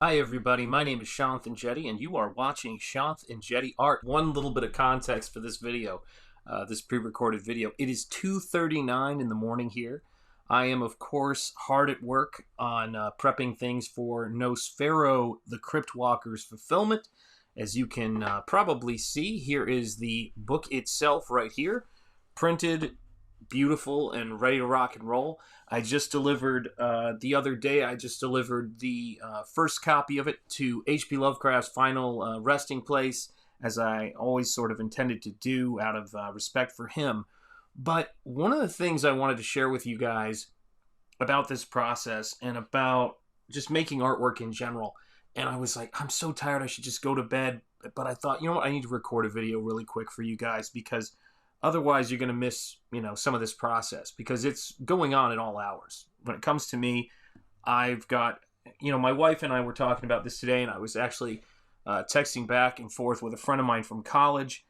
Hi everybody, my name is Shanth Enjeti and you are watching Shanth Enjeti Art. One little bit of context for this video, this pre-recorded video. It is 2:39 in the morning here. I am of course hard at work on prepping things for Nosfero the Crypt Walker's fulfillment. As you can probably see, here is the book itself right here, printed, beautiful, and ready to rock and roll. I just delivered, the other day, I just delivered the first copy of it to H.P. Lovecraft's final resting place, as I always sort of intended to do out of respect for him. But one of the things I wanted to share with you guys about this process and about just making artwork in general, and I was like, I'm so tired, I should just go to bed. But I thought, you know what, I need to record a video really quick for you guys because otherwise, you're going to miss, some of this process because it's going on at all hours. When it comes to me, I've got, my wife and I were talking about this today, and I was actually texting back and forth with a friend of mine from college.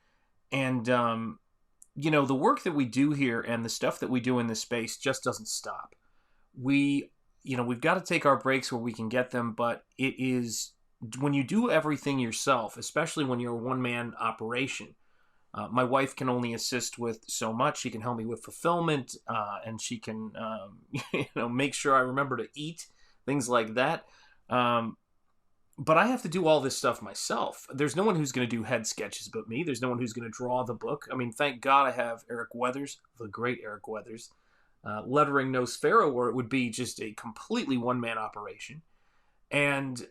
And, the work that we do here and the stuff that we do in this space just doesn't stop. We've got to take our breaks where we can get them, but it is when you do everything yourself, especially when you're a one-man operation. My wife can only assist with so much. She can help me with fulfillment, and she can, make sure I remember to eat, things like that. But I have to do all this stuff myself. There's no one who's going to do head sketches but me. There's no one who's going to draw the book. I mean, thank God I have Eric Weathers, the great Eric Weathers, lettering Nosfero, where it would be just a completely one-man operation. And,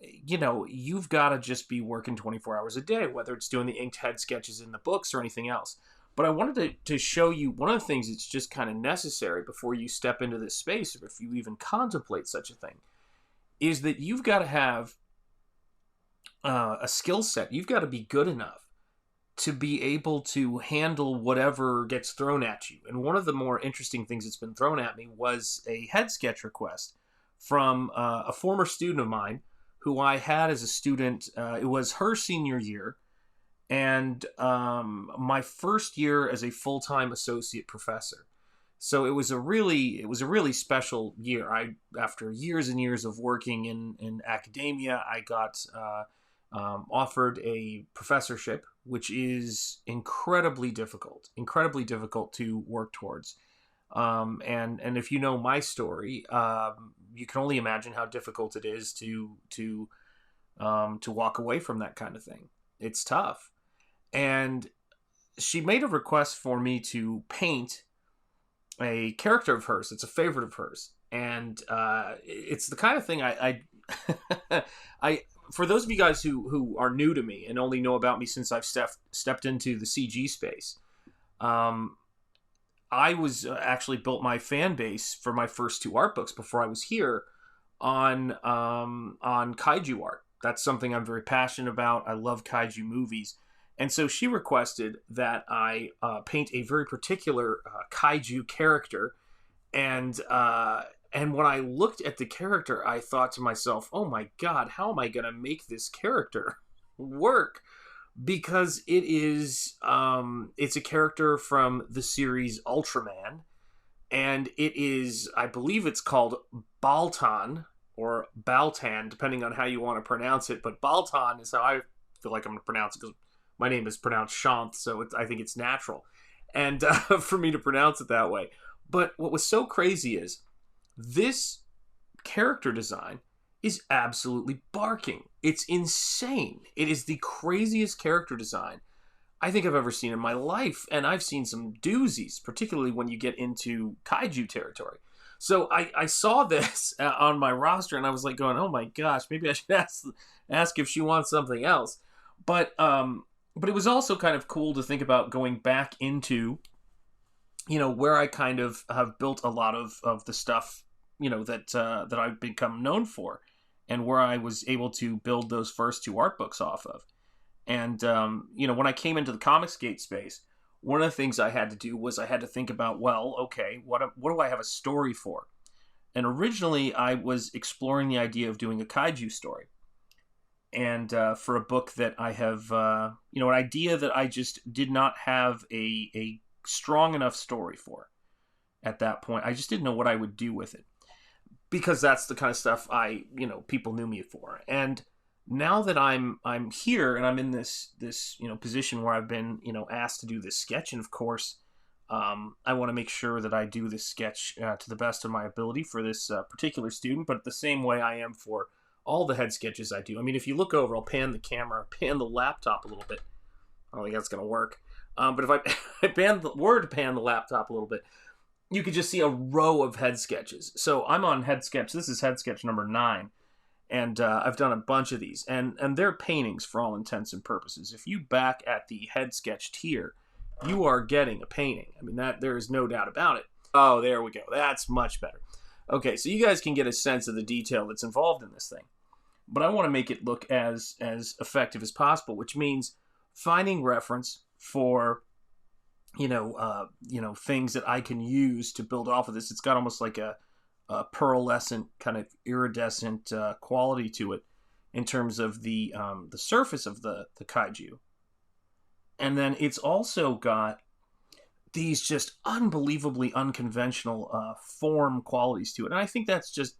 you've got to just be working 24 hours a day, whether it's doing the inked head sketches in the books or anything else. But I wanted to show you one of the things that's just kind of necessary before you step into this space, or if you even contemplate such a thing, is that you've got to have a skill set. You've got to be good enough to be able to handle whatever gets thrown at you. And one of the more interesting things that's been thrown at me was a head sketch request from a former student of mine who I had as a student. It was her senior year and my first year as a full-time associate professor. So it was a really special year. After years and years of working in academia, I got offered a professorship, which is incredibly difficult to work towards. And if you know my story, you can only imagine how difficult it is to walk away from that kind of thing. It's tough. And she made a request for me to paint a character of hers. It's a favorite of hers. And it's the kind of thing I for those of you guys who are new to me and only know about me since I've stepped into the CG space, I was actually built my fan base for my first two art books before I was here on kaiju art. That's something I'm very passionate about. I love kaiju movies. And so she requested that I paint a very particular kaiju character. And when I looked at the character, I thought to myself, oh my God, how am I going to make this character work? Because it is, it's a character from the series Ultraman, and it is, I believe it's called Baltan, or Baltan, depending on how you want to pronounce it, but Baltan is how I feel like I'm going to pronounce it, because my name is pronounced Shanth, so I think it's natural, and for me to pronounce it that way. But what was so crazy is, this character design is absolutely barking. It's insane. It is the craziest character design I think I've ever seen in my life. And I've seen some doozies, particularly when you get into kaiju territory. So I saw this on my roster and I was like going, oh my gosh, maybe I should ask if she wants something else. But it was also kind of cool to think about going back into, where I kind of have built a lot of the stuff, that I've become known for, and where I was able to build those first two art books off of. And, when I came into the Comicsgate space, one of the things I had to do was I had to think about, well, okay, what do I have a story for? And originally I was exploring the idea of doing a kaiju story. And for a book that I have, an idea that I just did not have a strong enough story for at that point. I just didn't know what I would do with it. because that's the kind of stuff people knew me for. And now that I'm here and I'm in this position where I've been asked to do this sketch, and of course I want to make sure that I do this sketch to the best of my ability for this particular student, but the same way I am for all the head sketches I do. I mean, if you look over, I'll pan the camera, pan the laptop a little bit. I don't think that's going to work. But if I pan the laptop a little bit, you could just see a row of head sketches. So I'm on head sketch. This is head sketch number 9. And I've done a bunch of these. And they're paintings for all intents and purposes. If you back at the head sketch tier, you are getting a painting. I mean, that there is no doubt about it. Oh, there we go. That's much better. Okay, so you guys can get a sense of the detail that's involved in this thing. But I want to make it look as effective as possible, which means finding reference for things that I can use to build off of this. It's got almost like a pearlescent, kind of iridescent quality to it in terms of the surface of the kaiju. And then it's also got these just unbelievably unconventional form qualities to it. And I think that's just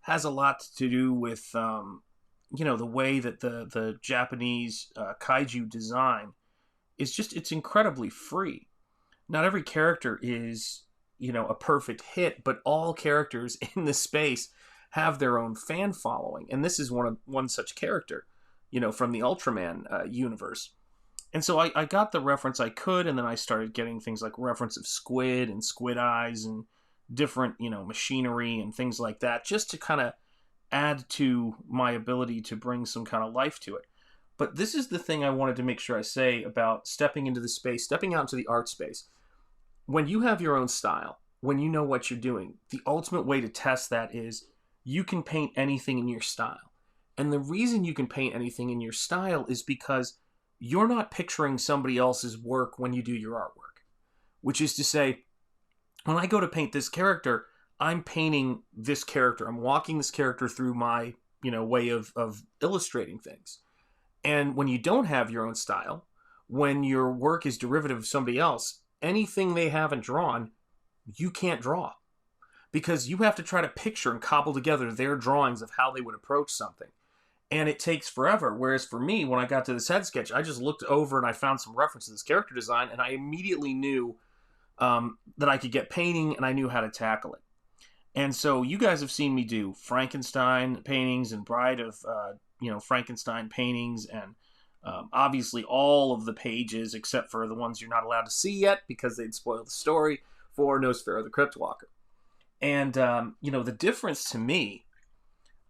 has a lot to do with the way that the Japanese kaiju design is it's incredibly free. Not every character is a perfect hit, but all characters in this space have their own fan following, and this is one such character from the Ultraman universe. And so I got the reference I could, and then I started getting things like reference of squid and squid eyes and different machinery and things like that, just to kind of add to my ability to bring some kind of life to it. But this is the thing I wanted to make sure I say about stepping into the space, stepping out into the art space. When you have your own style, when you know what you're doing, the ultimate way to test that is you can paint anything in your style. And the reason you can paint anything in your style is because you're not picturing somebody else's work when you do your artwork. Which is to say, when I go to paint this character, I'm painting this character. I'm walking this character through my, way of illustrating things. And when you don't have your own style, when your work is derivative of somebody else, anything they haven't drawn, you can't draw. Because you have to try to picture and cobble together their drawings of how they would approach something. And it takes forever. Whereas for me, when I got to this head sketch, I just looked over and I found some reference to this character design, and I immediately knew that I could get painting and I knew how to tackle it. And so you guys have seen me do Frankenstein paintings and Bride of Frankenstein paintings, and obviously all of the pages except for the ones you're not allowed to see yet because they'd spoil the story for Nosferatu the Cryptwalker. And the difference to me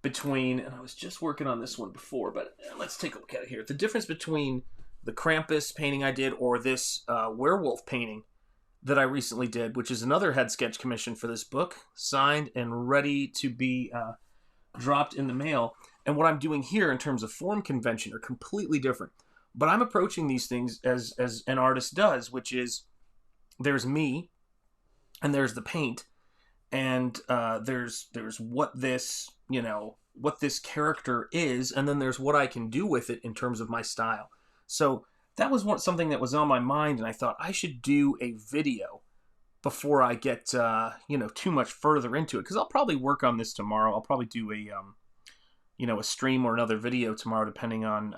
between, and I was just working on this one before, but let's take a look at it here. The difference between the Krampus painting I did or this werewolf painting that I recently did, which is another head sketch commission for this book, signed and ready to be dropped in the mail. And what I'm doing here in terms of form convention are completely different. But I'm approaching these things as an artist does, which is there's me and there's the paint, and there's what this character is, and then there's what I can do with it in terms of my style. So that was something that was on my mind, and I thought I should do a video before I get too much further into it, because I'll probably work on this tomorrow. I'll probably do a stream or another video tomorrow, depending on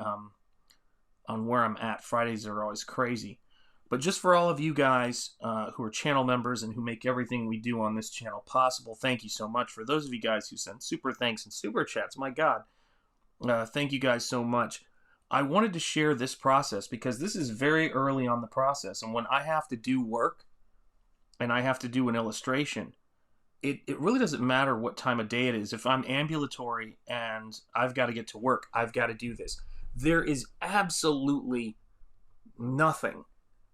where I'm at. Fridays are always crazy. But just for all of you guys who are channel members and who make everything we do on this channel possible, thank you so much. For those of you guys who send super thanks and super chats, my God, thank you guys so much. I wanted to share this process because this is very early on the process. And when I have to do work and I have to do an illustration, it really doesn't matter what time of day it is. If I'm ambulatory and I've got to get to work, I've got to do this. There is absolutely nothing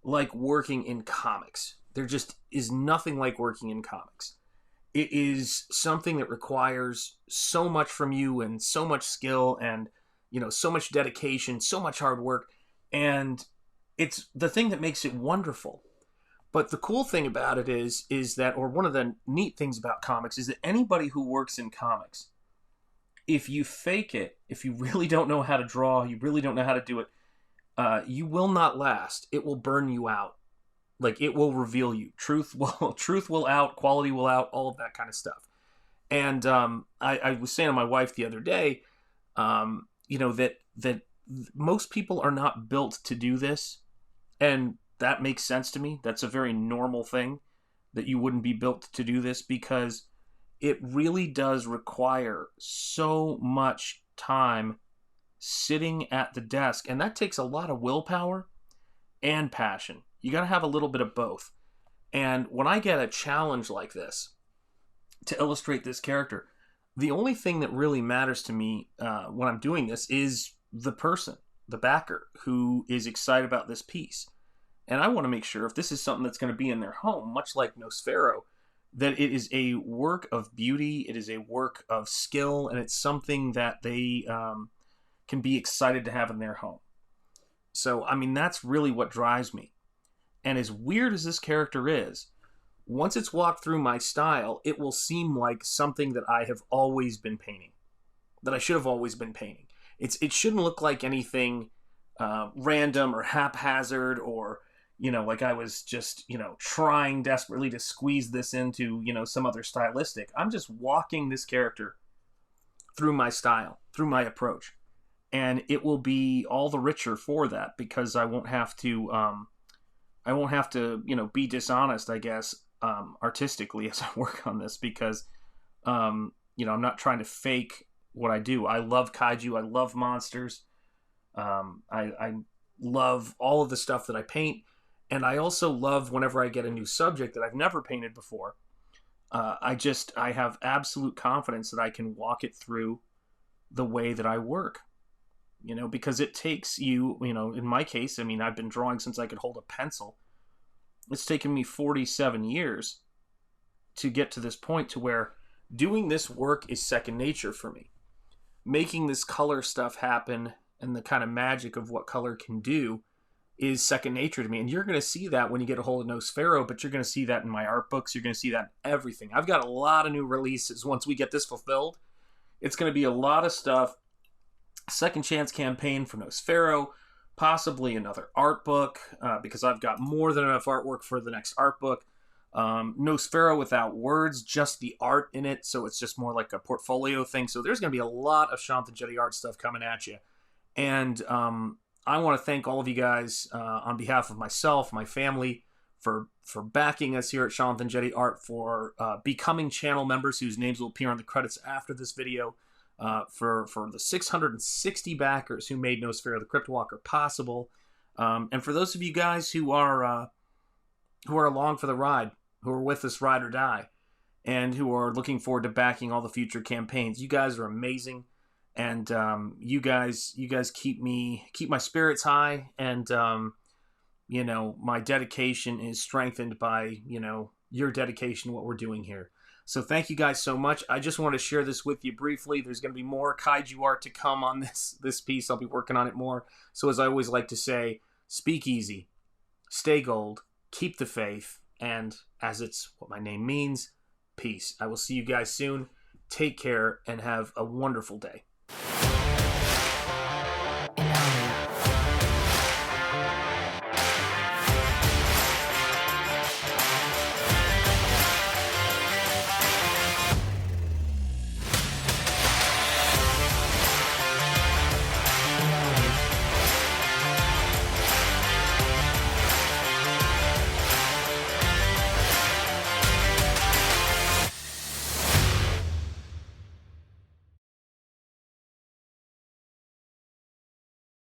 like working in comics. There just is nothing like working in comics. It is something that requires so much from you and so much skill and so much dedication, so much hard work, and it's the thing that makes it wonderful. But the cool thing about it is that, or one of the neat things about comics, is that anybody who works in comics, if you fake it, if you really don't know how to draw, you really don't know how to do it, you will not last. It will burn you out. Like, it will reveal you. Truth will out, quality will out, all of that kind of stuff. And I was saying to my wife the other day, that most people are not built to do this, and that makes sense to me. That's a very normal thing, that you wouldn't be built to do this, because it really does require so much time sitting at the desk, and that takes a lot of willpower and passion. You got to have a little bit of both. And when I get a challenge like this to illustrate this character, the only thing that really matters to me when I'm doing this is the person, the backer, who is excited about this piece. And I want to make sure, if this is something that's going to be in their home, much like Nosfero, that it is a work of beauty, it is a work of skill, and it's something that they can be excited to have in their home. So, I mean, that's really what drives me. And as weird as this character is, once it's walked through my style, it will seem like something that I have always been painting, that I should have always been painting. It shouldn't look like anything random or haphazard, or, like I was just, trying desperately to squeeze this into, some other stylistic. I'm just walking this character through my style, through my approach. And it will be all the richer for that, because I won't have to, be dishonest, I guess, artistically as I work on this, because, I'm not trying to fake what I do. I love kaiju. I love monsters. I love all of the stuff that I paint. And I also love whenever I get a new subject that I've never painted before. I have absolute confidence that I can walk it through the way that I work. Because it takes you, in my case, I mean, I've been drawing since I could hold a pencil. It's taken me 47 years to get to this point, to where doing this work is second nature for me. Making this color stuff happen and the kind of magic of what color can do is second nature to me. And you're going to see that when you get a hold of Nosfero, but you're going to see that in my art books. You're going to see that in everything. I've got a lot of new releases once we get this fulfilled. It's going to be a lot of stuff. Second chance campaign for Nosfero, possibly another art book, because I've got more than enough artwork for the next art book. Nosfero without words, just the art in it, so it's just more like a portfolio thing. So there's going to be a lot of Shanth Enjeti Art stuff coming at you. And I want to thank all of you guys on behalf of myself, my family, for backing us here at Shanth Enjeti Art, for becoming channel members whose names will appear on the credits after this video. For the 660 backers who made Nosfero the Cryptwalker possible, and for those of you guys who are along for the ride, who are with us ride or die, and who are looking forward to backing all the future campaigns. You guys are amazing, and you guys keep my spirits high, and my dedication is strengthened by your dedication to what we're doing here. So thank you guys so much. I just want to share this with you briefly. There's going to be more kaiju art to come on this piece. I'll be working on it more. So as I always like to say, speak easy, stay gold, keep the faith, and as it's what my name means, peace. I will see you guys soon. Take care and have a wonderful day.